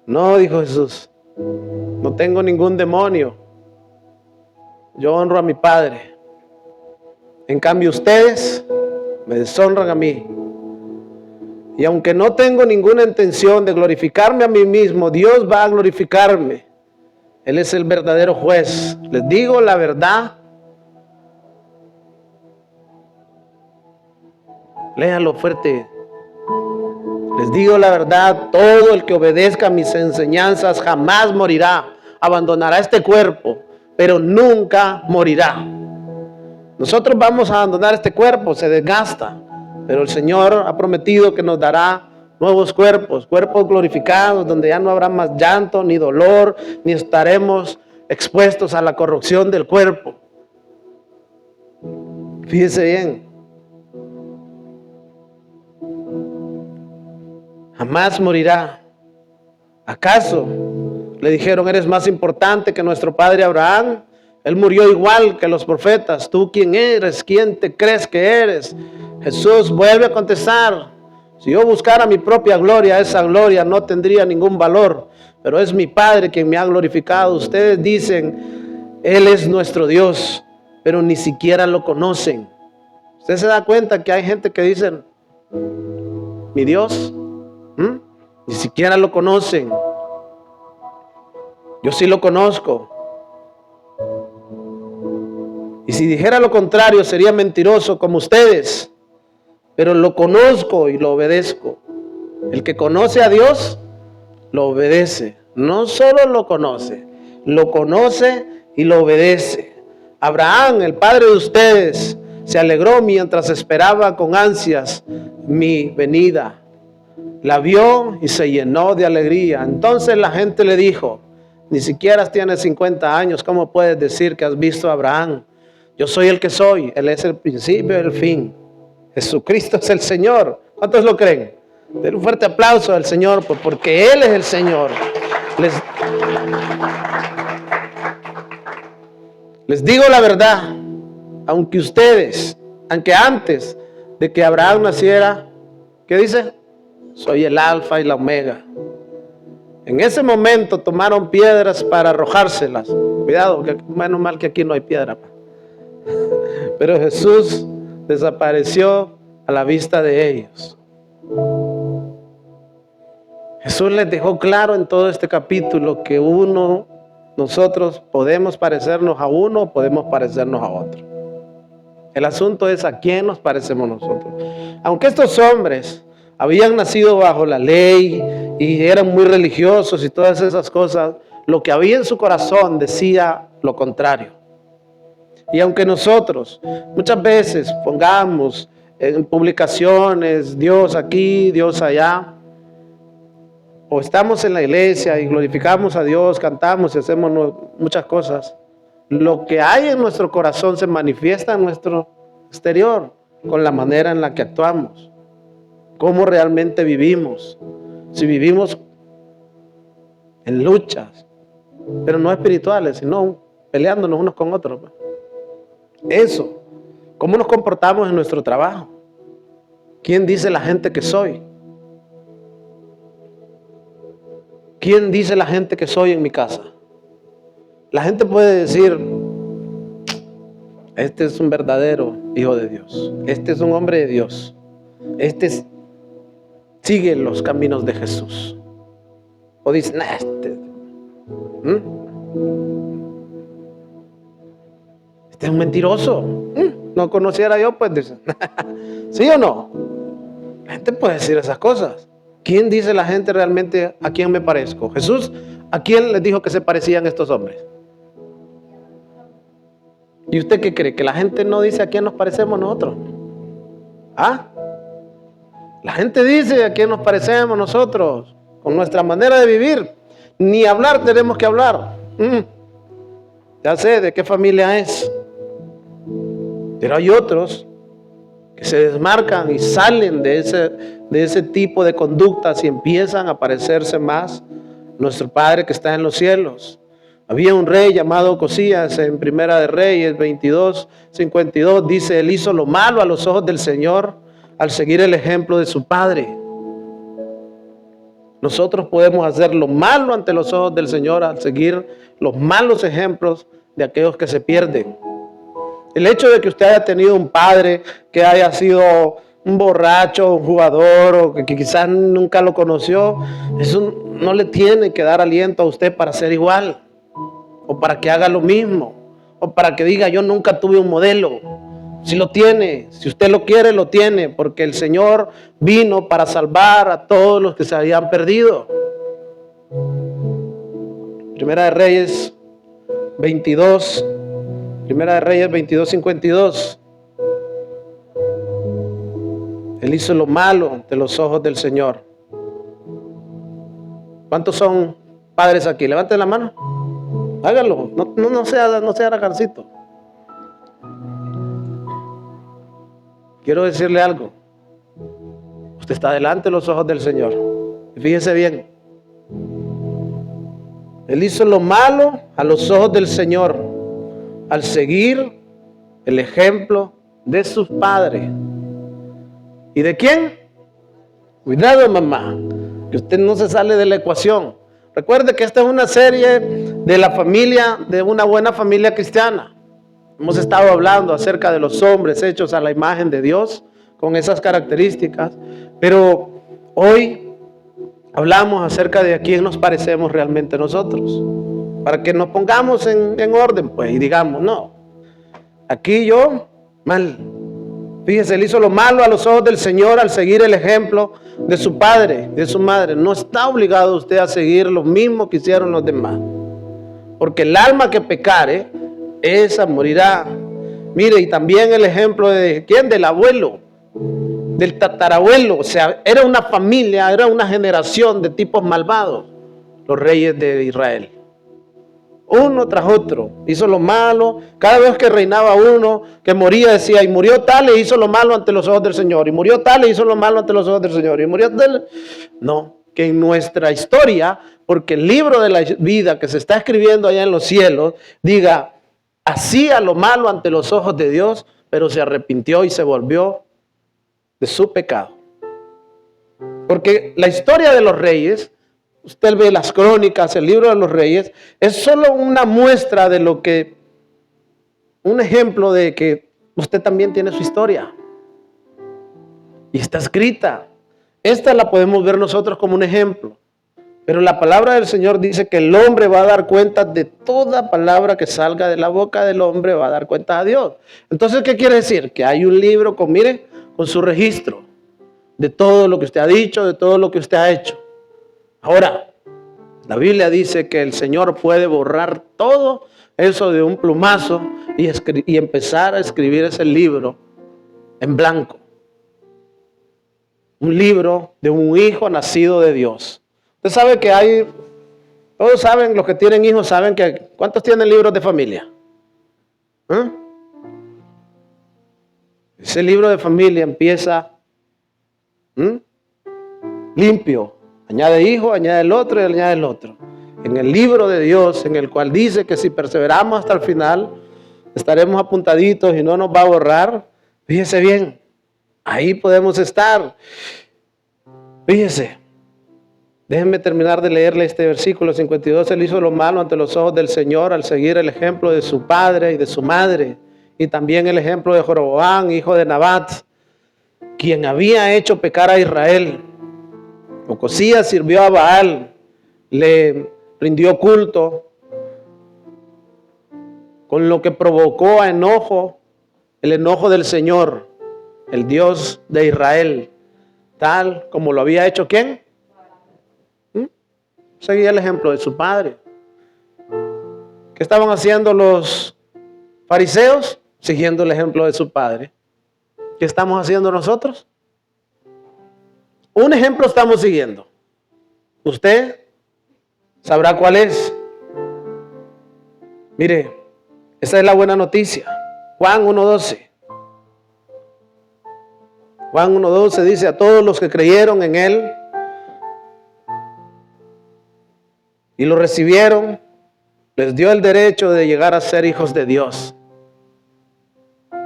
No, dijo Jesús, no tengo ningún demonio. Yo honro a mi Padre. En cambio ustedes me deshonran a mí. Y aunque no tengo ninguna intención de glorificarme a mí mismo, Dios va a glorificarme. Él es el verdadero juez. Les digo la verdad. Léalo fuerte. Les digo la verdad, todo el que obedezca a mis enseñanzas jamás morirá. Abandonará este cuerpo, pero nunca morirá. Nosotros vamos a abandonar este cuerpo, se desgasta, pero el Señor ha prometido que nos dará nuevos cuerpos, cuerpos glorificados, donde ya no habrá más llanto, ni dolor, ni estaremos expuestos a la corrupción del cuerpo. Fíjese bien. Jamás morirá. ¿Acaso le dijeron, eres más importante que nuestro padre Abraham? Él murió igual que los profetas. ¿Tú quién eres? ¿Quién te crees que eres? Jesús vuelve a contestar, si yo buscara mi propia gloria, esa gloria no tendría ningún valor, pero es mi Padre quien me ha glorificado. Ustedes dicen, Él es nuestro Dios, pero ni siquiera lo conocen. ¿Usted se da cuenta que hay gente que dicen, mi Dios? Ni siquiera lo conocen. Yo sí lo conozco. Y si dijera lo contrario, sería mentiroso como ustedes. Pero lo conozco y lo obedezco. El que conoce a Dios, lo obedece. No solo lo conoce y lo obedece. Abraham, el padre de ustedes, se alegró mientras esperaba con ansias mi venida. La vio y se llenó de alegría. Entonces la gente le dijo, ni siquiera tienes 50 años, ¿cómo puedes decir que has visto a Abraham? Yo soy el que soy, Él es el principio y el fin. Jesucristo es el Señor. ¿Cuántos lo creen? Den un fuerte aplauso al Señor, porque Él es el Señor. Les digo la verdad, aunque antes de que Abraham naciera, ¿qué dice? Soy el alfa y la omega. En ese momento tomaron piedras para arrojárselas. Cuidado, que menos mal que aquí no hay piedra. Pero Jesús desapareció a la vista de ellos. Jesús les dejó claro en todo este capítulo que nosotros podemos parecernos a uno o podemos parecernos a otro. El asunto es a quién nos parecemos nosotros. Aunque estos hombres habían nacido bajo la ley y eran muy religiosos y todas esas cosas, lo que había en su corazón decía lo contrario. Y aunque nosotros muchas veces pongamos en publicaciones Dios aquí, Dios allá, o estamos en la iglesia y glorificamos a Dios, cantamos y hacemos muchas cosas, lo que hay en nuestro corazón se manifiesta en nuestro exterior, con la manera en la que actuamos, cómo realmente vivimos. Si vivimos en luchas, pero no espirituales, sino peleándonos unos con otros. Eso, cómo nos comportamos en nuestro trabajo. ¿Quién dice la gente que soy? ¿Quién dice la gente que soy en mi casa? La gente puede decir, este es un verdadero hijo de Dios, este es un hombre de Dios, sigue los caminos de Jesús. O dicen, este es un mentiroso. No conociera yo, pues dicen. ¿Sí o no? La gente puede decir esas cosas. ¿Quién dice la gente realmente a quién me parezco? Jesús, ¿a quién les dijo que se parecían estos hombres? ¿Y usted qué cree? ¿Que la gente no dice a quién nos parecemos nosotros? ¿Ah? La gente dice a quién nos parecemos nosotros, con nuestra manera de vivir. Ni hablar tenemos que hablar. Ya sé de qué familia es. Pero hay otros que se desmarcan y salen de ese tipo de conductas y empiezan a parecerse más a nuestro Padre que está en los cielos. Había un rey llamado Ocosías en Primera de Reyes 22:52. Dice, él hizo lo malo a los ojos del Señor al seguir el ejemplo de su padre. Nosotros podemos hacer lo malo ante los ojos del Señor al seguir los malos ejemplos de aquellos que se pierden. El hecho de que usted haya tenido un padre que haya sido un borracho, un jugador, o que quizás nunca lo conoció, eso no le tiene que dar aliento a usted para ser igual, o para que haga lo mismo, o para que diga, yo nunca tuve un modelo. Si lo tiene, si usted lo quiere, lo tiene, porque el Señor vino para salvar a todos los que se habían perdido. Primera de Reyes 22:52. Él hizo lo malo ante los ojos del Señor. ¿Cuántos son padres aquí? Levanten la mano. Hágalo. No sea ragarcito. Quiero decirle algo. Usted está delante de los ojos del Señor. Y fíjese bien. Él hizo lo malo a los ojos del Señor al seguir el ejemplo de sus padres. ¿Y de quién? Cuidado, mamá, que usted no se sale de la ecuación. Recuerde que esta es una serie de la familia, de una buena familia cristiana. Hemos estado hablando acerca de los hombres hechos a la imagen de Dios, con esas características. Pero hoy hablamos acerca de a quién nos parecemos realmente nosotros. Para que nos pongamos en orden, pues, y digamos, no, aquí yo, mal. Fíjese, él hizo lo malo a los ojos del Señor al seguir el ejemplo de su padre, de su madre. No está obligado usted a seguir lo mismo que hicieron los demás. Porque el alma que pecare, esa morirá. Mire, y también el ejemplo de ¿quién? Del abuelo, del tatarabuelo. O sea, era una familia, era una generación de tipos malvados, los reyes de Israel. Uno tras otro, hizo lo malo. Cada vez que reinaba uno, que moría, decía, y murió tal e hizo lo malo ante los ojos del Señor, y murió tal e hizo lo malo ante los ojos del Señor, y murió tal. No, que en nuestra historia, porque el libro de la vida que se está escribiendo allá en los cielos, diga, hacía lo malo ante los ojos de Dios, pero se arrepintió y se volvió de su pecado. Porque la historia de los reyes, usted ve las crónicas, el libro de los reyes, es solo una muestra de lo que, un ejemplo de que usted también tiene su historia. Y está escrita. Esta la podemos ver nosotros como un ejemplo. Pero la palabra del Señor dice que el hombre va a dar cuenta de toda palabra que salga de la boca del hombre, va a dar cuenta a Dios. Entonces, ¿qué quiere decir? Que hay un libro con, mire, con su registro de todo lo que usted ha dicho, de todo lo que usted ha hecho. Ahora, la Biblia dice que el Señor puede borrar todo eso de un plumazo y empezar a escribir ese libro en blanco. Un libro de un hijo nacido de Dios. Usted sabe que hay, todos saben, los que tienen hijos saben que, ¿cuántos tienen libros de familia? ¿Eh? Ese libro de familia empieza limpio. Añade hijo, añade el otro y añade el otro. En el libro de Dios, en el cual dice que si perseveramos hasta el final, estaremos apuntaditos y no nos va a borrar. Fíjese bien, ahí podemos estar. Fíjese, déjenme terminar de leerle este versículo 52. Él hizo lo malo ante los ojos del Señor al seguir el ejemplo de su padre y de su madre. Y también el ejemplo de Jeroboam, hijo de Nabat, quien había hecho pecar a Israel. Ocosías sirvió a Baal, le rindió culto, con lo que provocó a enojo, el enojo del Señor, el Dios de Israel, tal como lo había hecho ¿quién? Seguía el ejemplo de su padre. ¿Qué estaban haciendo los fariseos? Siguiendo el ejemplo de su padre. ¿Qué estamos haciendo nosotros? Un ejemplo estamos siguiendo. Usted sabrá cuál es. Mire, esa es la buena noticia. Juan 1:12. Juan 1:12 dice, a todos los que creyeron en Él y lo recibieron, les dio el derecho de llegar a ser hijos de Dios.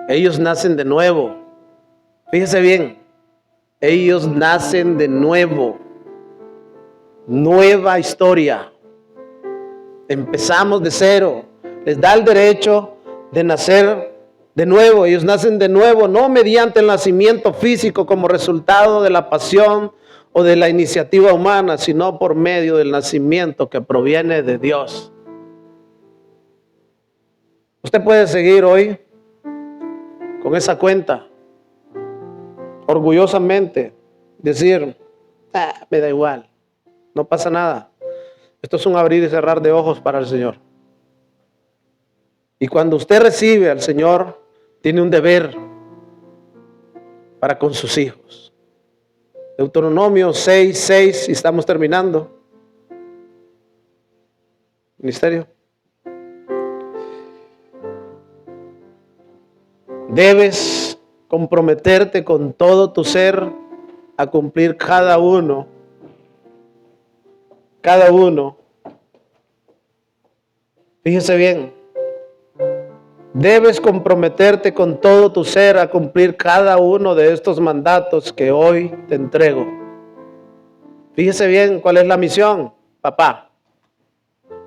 Ellos nacen de nuevo. Fíjese bien. Ellos nacen de nuevo. Nueva historia. Empezamos de cero. Les da el derecho de nacer de nuevo. Ellos nacen de nuevo, no mediante el nacimiento físico como resultado de la pasión o de la iniciativa humana, sino por medio del nacimiento que proviene de Dios. Usted puede seguir hoy con esa cuenta, orgullosamente decir, me da igual, no pasa nada. Esto es un abrir y cerrar de ojos para el Señor. Y cuando usted recibe al Señor, tiene un deber para con sus hijos. Deuteronomio 6:6, y estamos terminando. Ministerio. Debes comprometerte con todo tu ser a cumplir cada uno. Fíjese bien. Debes comprometerte con todo tu ser a cumplir cada uno de estos mandatos que hoy te entrego. Fíjese bien cuál es la misión, papá.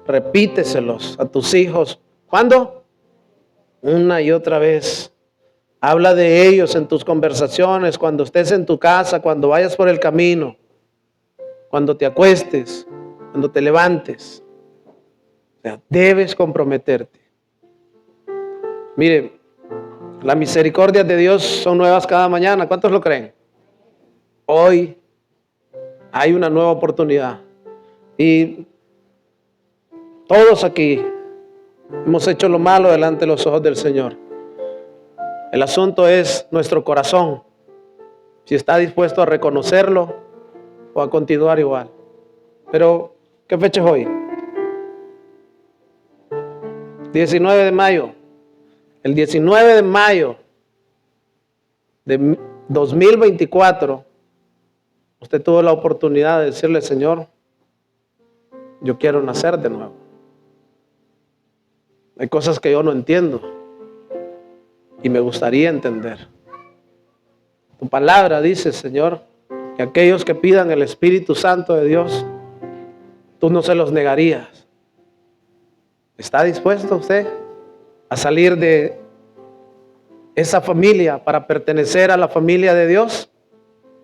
Repíteselos a tus hijos. ¿Cuándo? Una y otra vez. Habla de ellos en tus conversaciones, cuando estés en tu casa, cuando vayas por el camino, cuando te acuestes, cuando te levantes. O sea, debes comprometerte. Mire, las misericordias de Dios son nuevas cada mañana. ¿Cuántos lo creen? Hoy hay una nueva oportunidad. Y todos aquí hemos hecho lo malo delante de los ojos del Señor. El asunto es nuestro corazón. Si está dispuesto a reconocerlo o a continuar igual. Pero, ¿qué fecha es hoy? 19 de mayo. El 19 de mayo de 2024, usted tuvo la oportunidad de decirle, Señor, yo quiero nacer de nuevo. Hay cosas que yo no entiendo y me gustaría entender. Tu palabra dice, Señor, que aquellos que pidan el Espíritu Santo de Dios, tú no se los negarías. ¿Está dispuesto usted a salir de esa familia para pertenecer a la familia de Dios?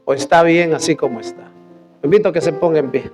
¿O está bien así como está? Lo invito a que se ponga en pie.